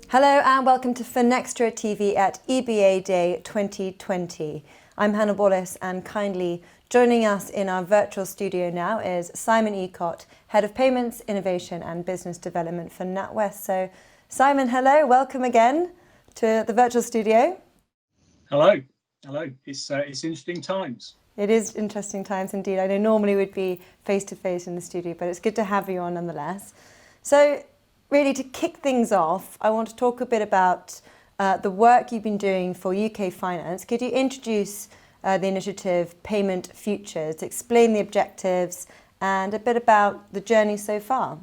Hello and welcome to FinextraTV at EBAday 2020. I'm Hannah Wallace, and kindly joining us in our virtual studio now is Simon Eacott, Head of Payments, Innovation and Business Development for Natwest. So Simon, hello, welcome again to the virtual studio. Hello. It's interesting times. It is interesting times indeed. I know normally we'd be face-to-face in the studio, but it's good to have you on nonetheless. So really, to kick things off, I want to talk a bit about the work you've been doing for UK Finance. Could you introduce the initiative Payment Futures, explain the objectives and a bit about the journey so far?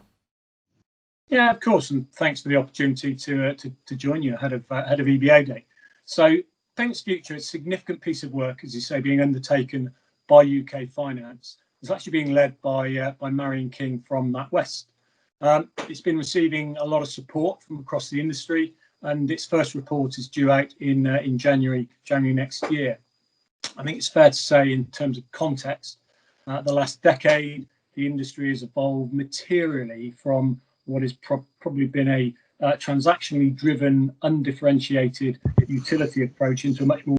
Yeah, of course, and thanks for the opportunity to join you ahead of EBAday. So Payments Future is a significant piece of work, as you say, being undertaken by UK Finance. It's actually being led by Marion King from Natwest. It's been receiving a lot of support from across the industry, and its first report is due out in January next year. I think it's fair to say, in terms of context, the last decade, the industry has evolved materially from what has probably been a transactionally driven, undifferentiated utility approach into a much more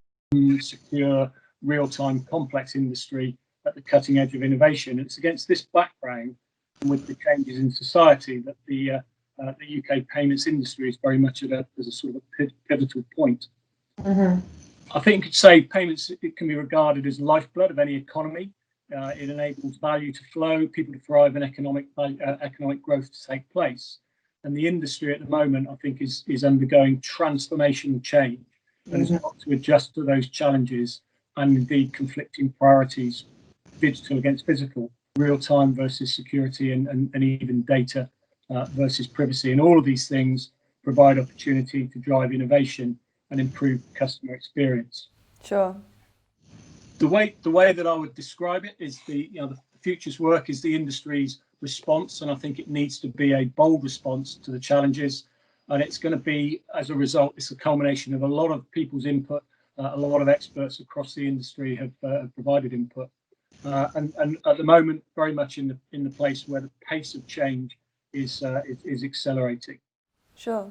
secure, real-time, complex industry at the cutting edge of innovation. It's against this background, and with the changes in society, that the UK payments industry is very much as a sort of a pivotal point. Mm-hmm. I think you could say payments, it can be regarded as lifeblood of any economy. It enables value to flow, people to thrive, and economic growth to take place. And the industry at the moment, I think, is undergoing transformational change and has got to adjust to those challenges and indeed conflicting priorities, digital against physical, real-time versus security, and even data versus privacy. And all of these things provide opportunity to drive innovation and improve customer experience. Sure. The way that I would describe it is the futures work is the industry's response, and I think it needs to be a bold response to the challenges. And it's going to be, as a result, it's a culmination of a lot of people's input. A lot of experts across the industry have provided input, and at the moment, very much in the place where the pace of change is accelerating. Sure.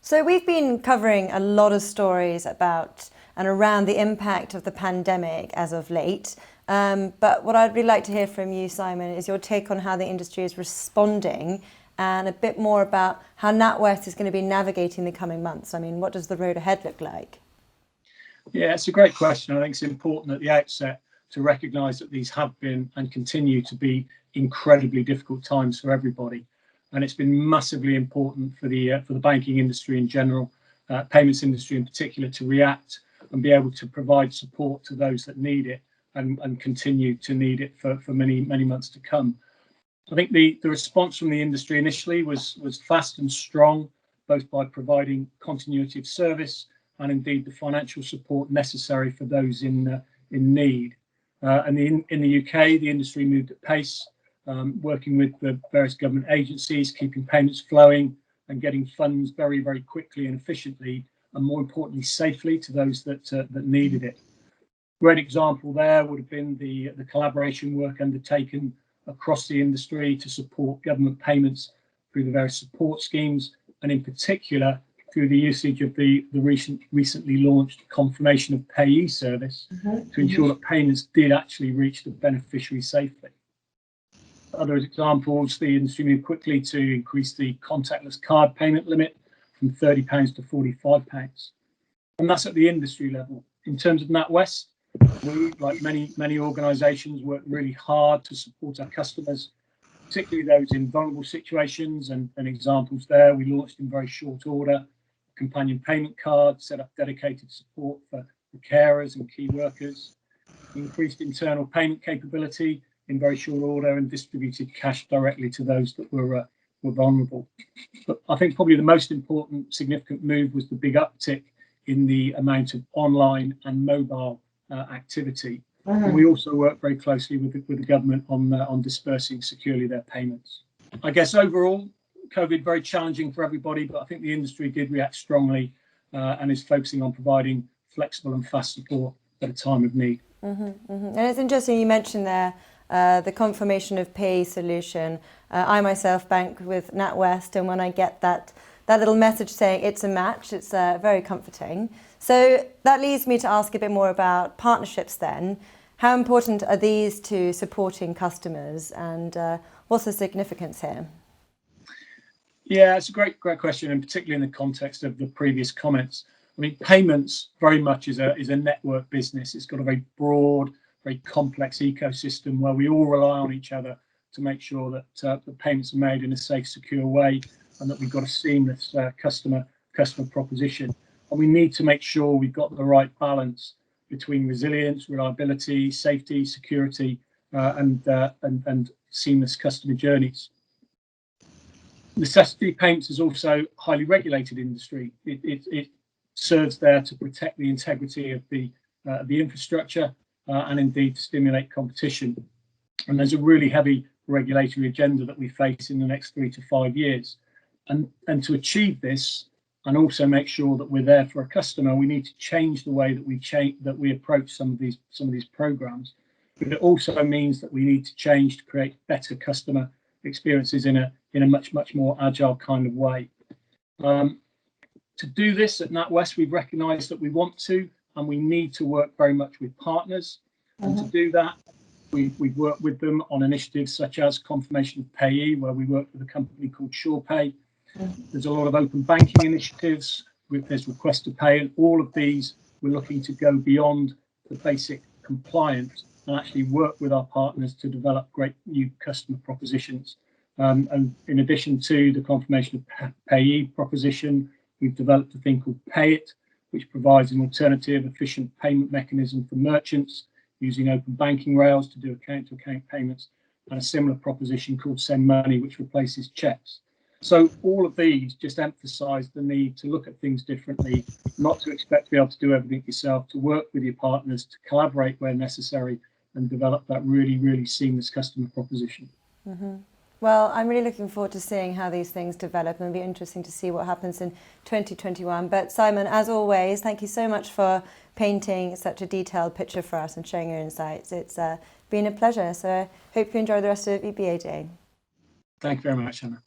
So we've been covering a lot of stories about and around the impact of the pandemic as of late. But what I'd really like to hear from you, Simon, is your take on how the industry is responding and a bit more about how NatWest is going to be navigating the coming months. I mean, what does the road ahead look like? Yeah, it's a great question. I think it's important at the outset to recognise that these have been and continue to be incredibly difficult times for everybody. And it's been massively important for the banking industry in general, payments industry in particular, to react and be able to provide support to those that need it and continue to need it for many months to come. I think the response from the industry initially was fast and strong, both by providing continuity of service and indeed the financial support necessary for those in need. And in the UK, the industry moved at pace, working with the various government agencies, keeping payments flowing and getting funds very, very quickly and efficiently, and more importantly, safely to those that needed it. Great example there would have been the collaboration work undertaken across the industry to support government payments through the various support schemes, and in particular through the usage of the recently launched confirmation of payee service to ensure that payments did actually reach the beneficiary safely. Other examples, the industry moved quickly to increase the contactless card payment limit from £30 to £45. And that's at the industry level. In terms of NatWest, we, like many organisations, work really hard to support our customers, particularly those in vulnerable situations. And examples there, we launched in very short order a companion payment card, set up dedicated support for carers and key workers, increased internal payment capability in very short order, and distributed cash directly to those that were vulnerable. But I think probably the most important significant move was the big uptick in the amount of online and mobile activity. And we also work very closely with the government on dispersing securely their payments. I guess overall, COVID very challenging for everybody, but I think the industry did react strongly and is focusing on providing flexible and fast support at a time of need. And it's interesting you mentioned there the confirmation of pay solution. I myself bank with Natwest, and when I get that little message saying it's a match, it's very comforting. So that leads me to ask a bit more about partnerships then. How important are these to supporting customers, and what's the significance here? Yeah, it's a great question, and particularly in the context of the previous comments. I mean, payments very much is a network business. It's got a very broad, very complex ecosystem where we all rely on each other to make sure that the payments are made in a safe, secure way, and that we've got a seamless customer proposition. And we need to make sure we've got the right balance between resilience, reliability, safety, security, and seamless customer journeys. Necessity payments is also a highly regulated industry. It serves there to protect the integrity of the infrastructure and indeed to stimulate competition. And there's a really heavy regulatory agenda that we face in the next 3 to 5 years. And to achieve this, and also make sure that we're there for a customer, we need to change the way that we approach some of these programs. But it also means that we need to change to create better customer experiences in a much more agile kind of way. To do this at NatWest, we've recognised that we want to and we need to work very much with partners. And to do that, we've worked with them on initiatives such as confirmation of payee, where we work with a company called SurePay. There's a lot of open banking initiatives. There's request to pay, and all of these we're looking to go beyond the basic compliance and actually work with our partners to develop great new customer propositions. And in addition to the confirmation of payee proposition, we've developed a thing called Pay It, which provides an alternative, efficient payment mechanism for merchants using open banking rails to do account-to-account payments, and a similar proposition called Send Money, which replaces checks. So all of these just emphasise the need to look at things differently, not to expect to be able to do everything yourself, to work with your partners, to collaborate where necessary, and develop that really seamless customer proposition. Well, I'm really looking forward to seeing how these things develop, and it'll be interesting to see what happens in 2021. But Simon, as always, thank you so much for painting such a detailed picture for us and sharing your insights. It's been a pleasure. So I hope you enjoy the rest of EBAday. Thank you very much, Anna.